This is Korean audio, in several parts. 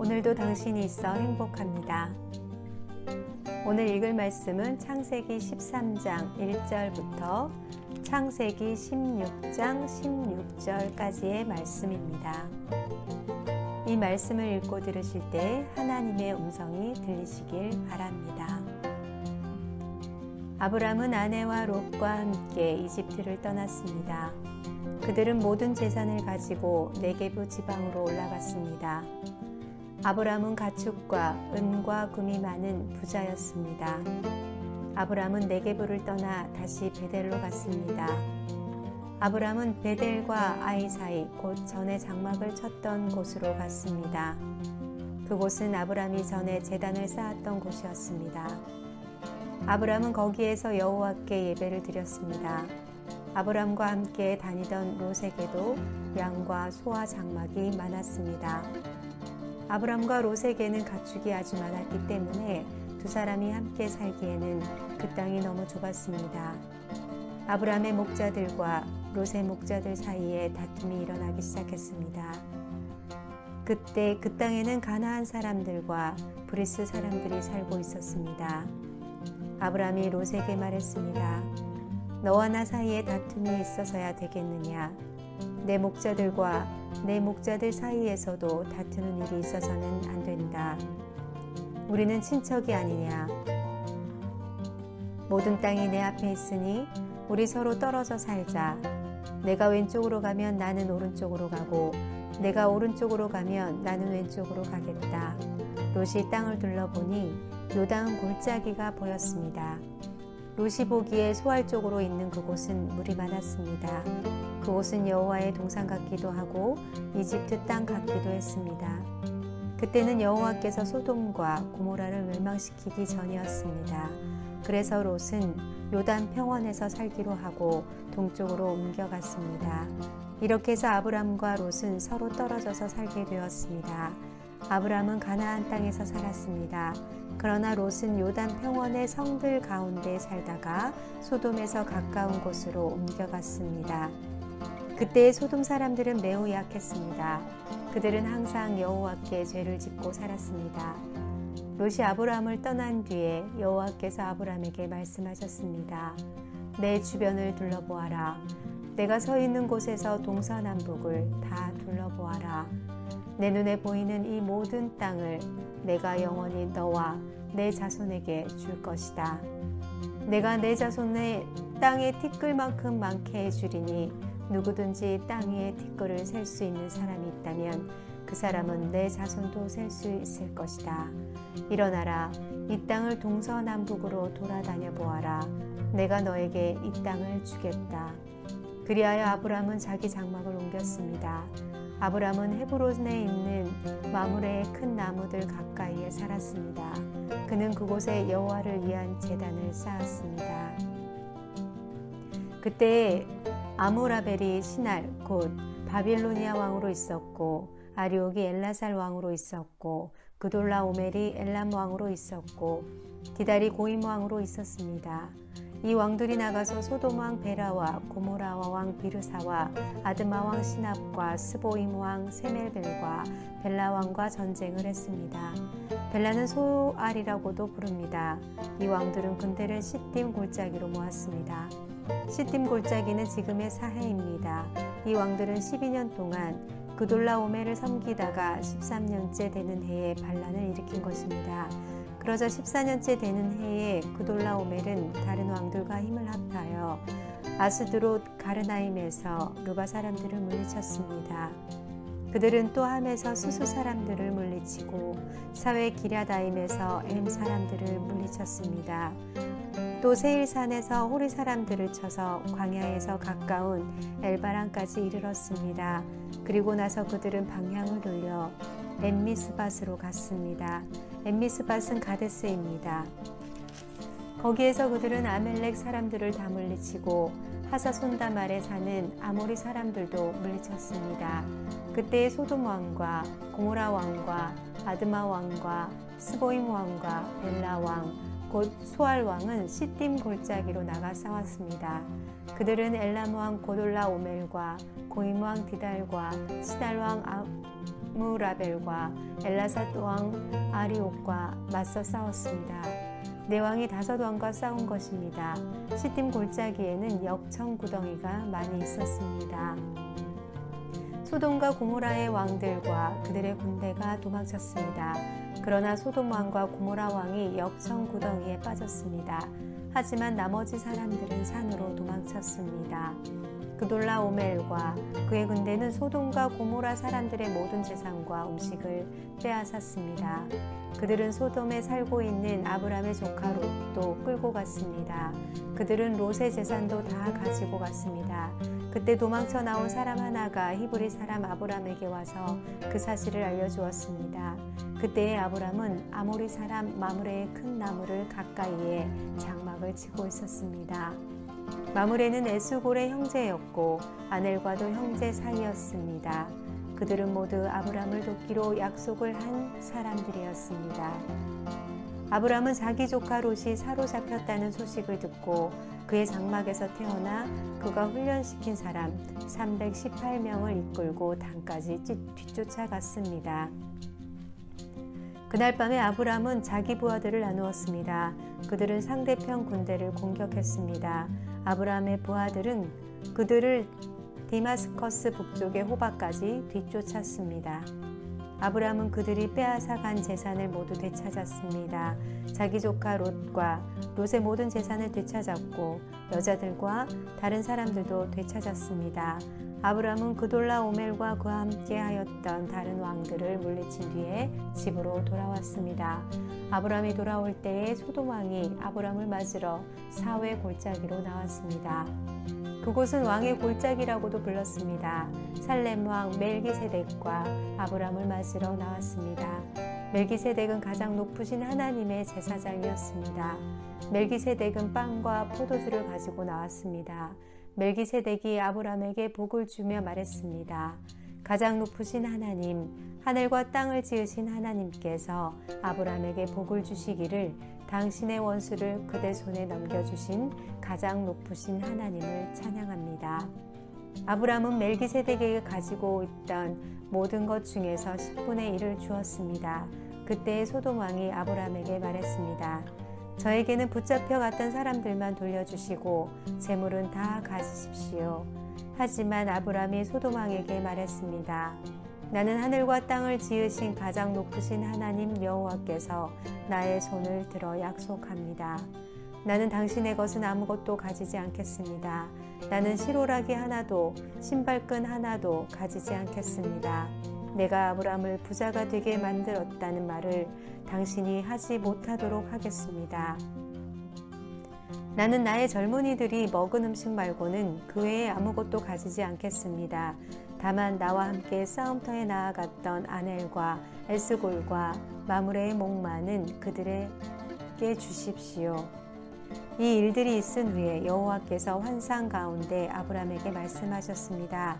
오늘도 당신이 있어 행복합니다. 오늘 읽을 말씀은 창세기 13장 1절부터 창세기 16장 16절까지의 말씀입니다. 이 말씀을 읽고 들으실 때 하나님의 음성이 들리시길 바랍니다. 아브람은 아내와 롯과 함께 이집트를 떠났습니다. 그들은 모든 재산을 가지고 네게부 지방으로 올라갔습니다. 아브람은 가축과 은과 금이 많은 부자였습니다. 아브람은 네게부를 떠나 다시 베델로 갔습니다. 아브람은 베델과 아이 사이 곧 전에 장막을 쳤던 곳으로 갔습니다. 그곳은 아브람이 전에 제단을 쌓았던 곳이었습니다. 아브람은 거기에서 여호와께 예배를 드렸습니다. 아브람과 함께 다니던 롯에게도 양과 소와 장막이 많았습니다. 아브람과 롯에게는 가축이 아주 많았기 때문에 두 사람이 함께 살기에는 그 땅이 너무 좁았습니다. 아브람의 목자들과 롯의 목자들 사이에 다툼이 일어나기 시작했습니다. 그때 그 땅에는 가나안 사람들과 브리스 사람들이 살고 있었습니다. 아브람이 롯에게 말했습니다. 너와 나 사이에 다툼이 있어서야 되겠느냐? 내 목자들과 내 목자들 사이에서도 다투는 일이 있어서는 안 된다. 우리는 친척이 아니냐? 모든 땅이 내 앞에 있으니 우리 서로 떨어져 살자. 내가 왼쪽으로 가면 나는 오른쪽으로 가고 내가 오른쪽으로 가면 나는 왼쪽으로 가겠다. 롯이 땅을 둘러보니 요단 골짜기가 보였습니다. 롯이 보기에 소알 쪽으로 있는 그곳은 물이 많았습니다. 그곳은 여호와의 동산 같기도 하고 이집트 땅 같기도 했습니다. 그때는 여호와께서 소돔과 고모라를 멸망시키기 전이었습니다. 그래서 롯은 요단 평원에서 살기로 하고 동쪽으로 옮겨갔습니다. 이렇게 해서 아브람과 롯은 서로 떨어져서 살게 되었습니다. 아브람은 가나안 땅에서 살았습니다. 그러나 롯은 요단 평원의 성들 가운데 살다가 소돔에서 가까운 곳으로 옮겨갔습니다. 그때의 소돔 사람들은 매우 약했습니다. 그들은 항상 여호와께 죄를 짓고 살았습니다. 롯이 아브람을 떠난 뒤에 여호와께서 아브람에게 말씀하셨습니다. 내 주변을 둘러보아라. 내가 서 있는 곳에서 동서남북을 다 둘러보아라. 내 눈에 보이는 이 모든 땅을 내가 영원히 너와 내 자손에게 줄 것이다. 내가 내 자손의 땅의 티끌만큼 많게 해주리니 누구든지 땅 위에 티끌을 셀 수 있는 사람이 있다면 그 사람은 내 자손도 셀 수 있을 것이다. 일어나라. 이 땅을 동서남북으로 돌아다녀 보아라. 내가 너에게 이 땅을 주겠다. 그리하여 아브람은 자기 장막을 옮겼습니다. 아브람은 헤브론에 있는 마므레의 큰 나무들 가까이에 살았습니다. 그는 그곳에 여호와를 위한 제단을 쌓았습니다. 그때 아므라벨이 신할 곧 바빌로니아 왕으로 있었고 아리옥이 엘라살 왕으로 있었고 그돌라오멜이 엘람 왕으로 있었고 디달이 고임 왕으로 있었습니다. 이 왕들이 나가서 소돔 왕 베라와 고모라 왕 비르사와 아드마 왕 시납과 스보임 왕 세멜벨과 벨라 왕과 전쟁을 했습니다. 벨라는 소알이라고도 부릅니다. 이 왕들은 군대를 시딤 골짜기로 모았습니다. 시딤 골짜기는 지금의 사해입니다. 이 왕들은 12년 동안 그돌라오멜을 섬기다가 13년째 되는 해에 반란을 일으킨 것입니다. 그러자 14년째 되는 해에 그돌라오멜은 다른 왕들과 힘을 합하여 아스드롯 가르나임에서 루바 사람들을 물리쳤습니다. 그들은 또 함에서 수수 사람들을 물리치고 사회 기랴다임에서 엠 사람들을 물리쳤습니다. 또 세일산에서 호리 사람들을 쳐서 광야에서 가까운 엘바란까지 이르렀습니다. 그리고 나서 그들은 방향을 돌려 엠미스밧으로 갔습니다. 엠미스밧은 가데스입니다. 거기에서 그들은 아멜렉 사람들을 다 물리치고 하사손담 아래 사는 아모리 사람들도 물리쳤습니다. 그때 소돔 왕과 고모라 왕과 아드마 왕과 스보임 왕과 벨라 왕 곧 소알 왕은 시딤 골짜기로 나가 싸웠습니다. 그들은 엘람 왕 고돌라 오멜과 고임 왕 디달과 시달 왕 무라벨과 엘라삿 왕 아리옥과 맞서 싸웠습니다. 네 왕이 5왕과 싸운 것입니다. 시딤 골짜기에는 역청 구덩이가 많이 있었습니다. 소돔과 고모라의 왕들과 그들의 군대가 도망쳤습니다. 그러나 소돔 왕과 고모라 왕이 역청 구덩이에 빠졌습니다. 하지만 나머지 사람들은 산으로 도망쳤습니다. 그돌라 오멜과 그의 군대는 소돔과 고모라 사람들의 모든 재산과 음식을 빼앗았습니다. 그들은 소돔에 살고 있는 아브람의 조카 롯도 끌고 갔습니다. 그들은 롯의 재산도 다 가지고 갔습니다. 그때 도망쳐 나온 사람 하나가 히브리 사람 아브람에게 와서 그 사실을 알려주었습니다. 그때의 아브람은 아모리 사람 마므레의 큰 나무를 가까이에 장막을 치고 있었습니다. 마므레는 에스골의 형제였고 아넬과도 형제 사이였습니다. 그들은 모두 아브람을 돕기로 약속을 한 사람들이었습니다. 아브람은 자기 조카 롯이 사로잡혔다는 소식을 듣고 그의 장막에서 태어나 그가 훈련시킨 사람 318명을 이끌고 단까지 뒤쫓아갔습니다. 그날 밤에 아브람은 자기 부하들을 나누었습니다. 그들은 상대편 군대를 공격했습니다. 아브람의 부하들은 그들을 디마스커스 북쪽의 호바까지 뒤쫓았습니다. 아브람은 그들이 빼앗아간 재산을 모두 되찾았습니다. 자기 조카 롯과 롯의 모든 재산을 되찾았고 여자들과 다른 사람들도 되찾았습니다. 아브람은 그돌라 오멜과 그와 함께 하였던 다른 왕들을 물리친 뒤에 집으로 돌아왔습니다. 아브람이 돌아올 때에 소돔 왕이 아브람을 맞으러 사회 골짜기로 나왔습니다. 그곳은 왕의 골짜기라고도 불렀습니다. 살렘 왕 멜기세덱과 아브람을 맞으러 나왔습니다. 멜기세덱은 가장 높으신 하나님의 제사장이었습니다. 멜기세덱은 빵과 포도주를 가지고 나왔습니다. 멜기세덱이 아브람에게 복을 주며 말했습니다. 가장 높으신 하나님, 하늘과 땅을 지으신 하나님께서 아브람에게 복을 주시기를 당신의 원수를 그대 손에 넘겨주신 가장 높으신 하나님을 찬양합니다. 아브람은 멜기세덱에게 가지고 있던 모든 것 중에서 10분의 1을 주었습니다. 그때 소돔 왕이 아브람에게 말했습니다. 저에게는 붙잡혀 갔던 사람들만 돌려주시고 재물은 다 가지십시오. 하지만 아브람이 소돔 왕에게 말했습니다. 나는 하늘과 땅을 지으신 가장 높으신 하나님 여호와께서 나의 손을 들어 약속합니다. 나는 당신의 것은 아무것도 가지지 않겠습니다. 나는 시로라기 하나도 신발끈 하나도 가지지 않겠습니다. 내가 아브람을 부자가 되게 만들었다는 말을 당신이 하지 못하도록 하겠습니다. 나는 나의 젊은이들이 먹은 음식 말고는 그 외에 아무것도 가지지 않겠습니다. 다만 나와 함께 싸움터에 나아갔던 아넬과 에스골과 마므레의 목마는 그들에게 주십시오. 이 일들이 있은 후에 여호와께서 환상 가운데 아브람에게 말씀하셨습니다.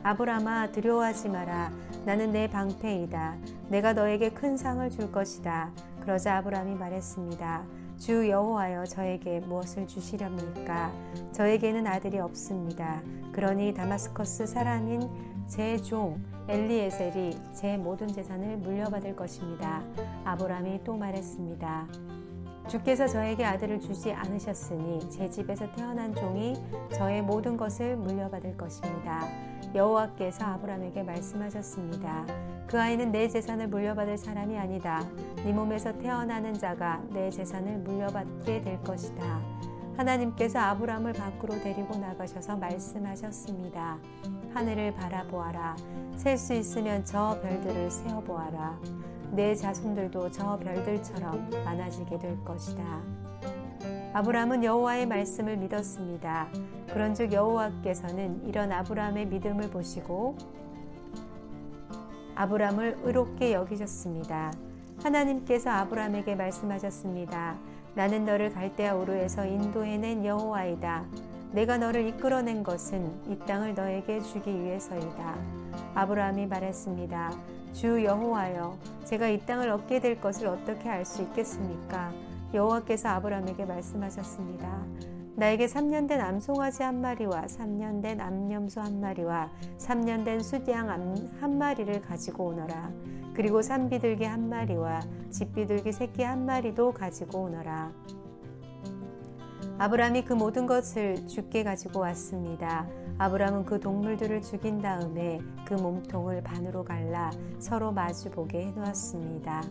아브람아, 두려워하지 마라. 나는 내 방패이다. 내가 너에게 큰 상을 줄 것이다. 그러자 아브람이 말했습니다. 주 여호와여, 저에게 무엇을 주시렵니까? 저에게는 아들이 없습니다. 그러니 다마스커스 사람인 제 종 엘리에셀이 제 모든 재산을 물려받을 것입니다. 아브람이 또 말했습니다. 주께서 저에게 아들을 주지 않으셨으니 제 집에서 태어난 종이 저의 모든 것을 물려받을 것입니다. 여호와께서 아브람에게 말씀하셨습니다. 그 아이는 내 재산을 물려받을 사람이 아니다. 네 몸에서 태어나는 자가 내 재산을 물려받게 될 것이다. 하나님께서 아브람을 밖으로 데리고 나가셔서 말씀하셨습니다. 하늘을 바라보아라. 셀 수 있으면 저 별들을 세어보아라. 내 자손들도 저 별들처럼 많아지게 될 것이다. 아브람은 여호와의 말씀을 믿었습니다. 그런즉 여호와께서는 이런 아브람의 믿음을 보시고 아브람을 의롭게 여기셨습니다. 하나님께서 아브람에게 말씀하셨습니다. 나는 너를 갈대아 우르에서 인도해낸 여호와이다. 내가 너를 이끌어낸 것은 이 땅을 너에게 주기 위해서이다. 아브람이 말했습니다. 주 여호와여, 제가 이 땅을 얻게 될 것을 어떻게 알 수 있겠습니까? 여호와께서 아브람에게 말씀하셨습니다. 나에게 3년 된 암송아지 한 마리와 3년 된 암염소 한 마리와 3년 된 숫양 한 마리를 가지고 오너라. 그리고 산비둘기 한 마리와 집비둘기 새끼 한 마리도 가지고 오너라. 아브람이 그 모든 것을 주께 가지고 왔습니다. 아브람은 그 동물들을 죽인 다음에 그 몸통을 반으로 갈라 서로 마주보게 해놓았습니다.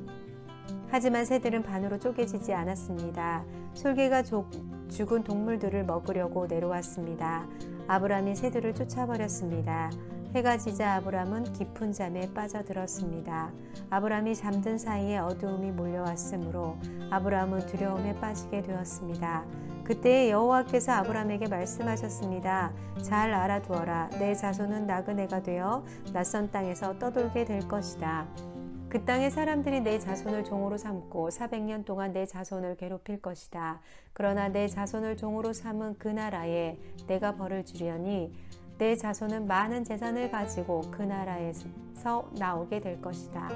하지만 새들은 반으로 쪼개지지 않았습니다. 솔개가 죽은 동물들을 먹으려고 내려왔습니다. 아브람이 새들을 쫓아버렸습니다. 해가 지자 아브람은 깊은 잠에 빠져들었습니다. 아브람이 잠든 사이에 어두움이 몰려왔으므로 아브람은 두려움에 빠지게 되었습니다. 그때 여호와께서 아브람에게 말씀하셨습니다. 잘 알아두어라. 내 자손은 나그네가 되어 낯선 땅에서 떠돌게 될 것이다. 그 땅의 사람들이 내 자손을 종으로 삼고 400년 동안 내 자손을 괴롭힐 것이다. 그러나 내 자손을 종으로 삼은 그 나라에 내가 벌을 주려니 내 자손은 많은 재산을 가지고 그 나라에서 나오게 될 것이다.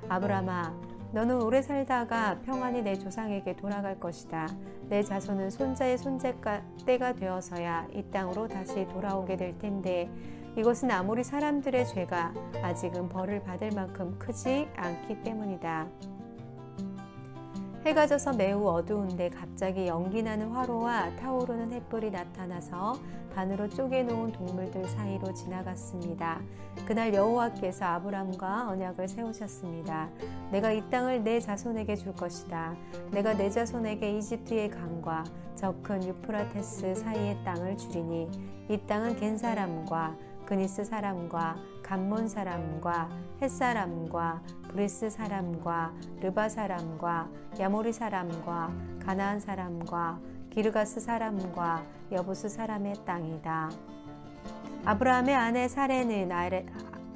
아브람아, 너는 오래 살다가 평안히 내 조상에게 돌아갈 것이다. 내 자손은 손자의 때가 되어서야 이 땅으로 다시 돌아오게 될 텐데 이것은 아무리 사람들의 죄가 아직은 벌을 받을 만큼 크지 않기 때문이다. 해가 져서 매우 어두운데 갑자기 연기나는 화로와 타오르는 햇불이 나타나서 반으로 쪼개놓은 동물들 사이로 지나갔습니다. 그날 여호와께서 아브람과 언약을 세우셨습니다. 내가 이 땅을 내 자손에게 줄 것이다. 내가 내 자손에게 이집트의 강과 저 큰 유프라테스 사이의 땅을 주리니 이 땅은 겐 사람과 그니스 사람과 감몬 사람과 헷 사람과 브리스 사람과 르바 사람과 야모리 사람과 가나안 사람과 기르가스 사람과 여부스 사람의 땅이다. 아브라함의 아내 사레는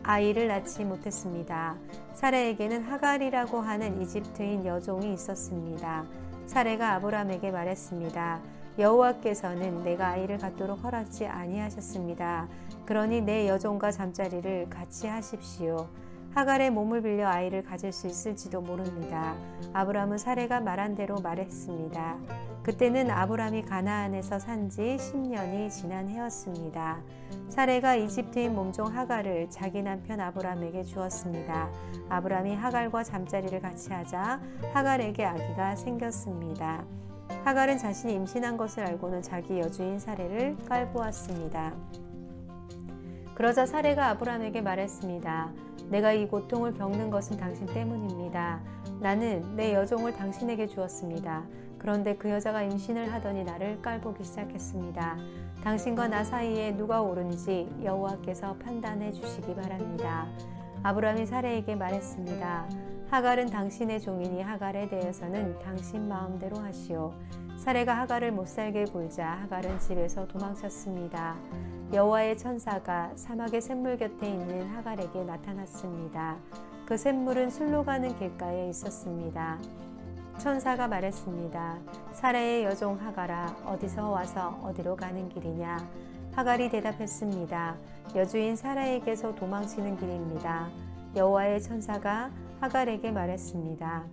아이를 낳지 못했습니다. 사레에게는 하갈이라고 하는 이집트인 여종이 있었습니다. 사레가 아브라함에게 말했습니다. 여호와께서는 내가 아이를 갖도록 허락지 아니하셨습니다. 그러니 내 여종과 잠자리를 같이 하십시오. 하갈의 몸을 빌려 아이를 가질 수 있을지도 모릅니다. 아브람은 사레가 말한 대로 말했습니다. 그때는 아브람이 가나안에서 산 지 10년이 지난 해였습니다. 사레가 이집트인 몸종 하갈을 자기 남편 아브람에게 주었습니다. 아브람이 하갈과 잠자리를 같이 하자 하갈에게 아기가 생겼습니다. 하갈은 자신이 임신한 것을 알고는 자기 여주인 사레를 깔보았습니다. 그러자 사레가 아브람에게 말했습니다. 내가 이 고통을 겪는 것은 당신 때문입니다. 나는 내 여종을 당신에게 주었습니다. 그런데 그 여자가 임신을 하더니 나를 깔보기 시작했습니다. 당신과 나 사이에 누가 옳은지 여호와께서 판단해 주시기 바랍니다. 아브람이 사레에게 말했습니다. 하갈은 당신의 종이니 하갈에 대해서는 당신 마음대로 하시오. 사레가 하갈을 못살게 굴자 하갈은 집에서 도망쳤습니다. 여호와의 천사가 사막의 샘물 곁에 있는 하갈에게 나타났습니다. 그 샘물은 술로 가는 길가에 있었습니다. 천사가 말했습니다. 사레의 여종 하갈아, 어디서 와서 어디로 가는 길이냐? 하갈이 대답했습니다. 여주인 사라에게서 도망치는 길입니다. 여호와의 천사가 하갈에게 말했습니다.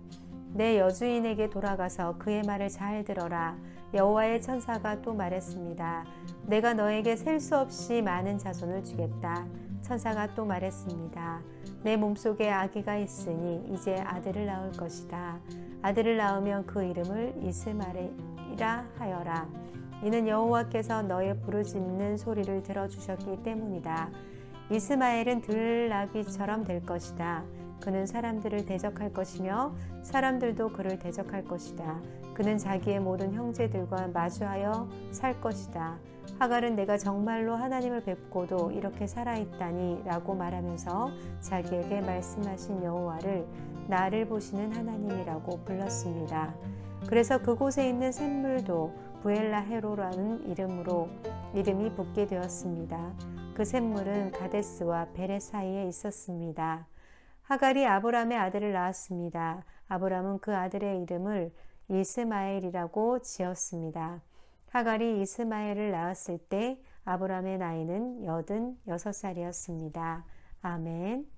내 여주인에게 돌아가서 그의 말을 잘 들어라. 여호와의 천사가 또 말했습니다. 내가 너에게 셀 수 없이 많은 자손을 주겠다. 천사가 또 말했습니다. 내 몸속에 아기가 있으니 이제 아들을 낳을 것이다. 아들을 낳으면 그 이름을 이스마엘이라 하여라. 이는 여호와께서 너의 부르짖는 소리를 들어주셨기 때문이다. 이스마엘은 들나귀처럼 될 것이다. 그는 사람들을 대적할 것이며 사람들도 그를 대적할 것이다. 그는 자기의 모든 형제들과 마주하여 살 것이다. 하갈은 내가 정말로 하나님을 뵙고도 이렇게 살아있다니 라고 말하면서 자기에게 말씀하신 여호와를 나를 보시는 하나님이라고 불렀습니다. 그래서 그곳에 있는 샘물도 부엘라헤로라는 이름이 붙게 되었습니다. 그 샘물은 가데스와 베레 사이에 있었습니다. 하갈이 아브람의 아들을 낳았습니다. 아브람은 그 아들의 이름을 이스마엘이라고 지었습니다. 하갈이 이스마엘을 낳았을 때 아브람의 나이는 86살이었습니다. 아멘.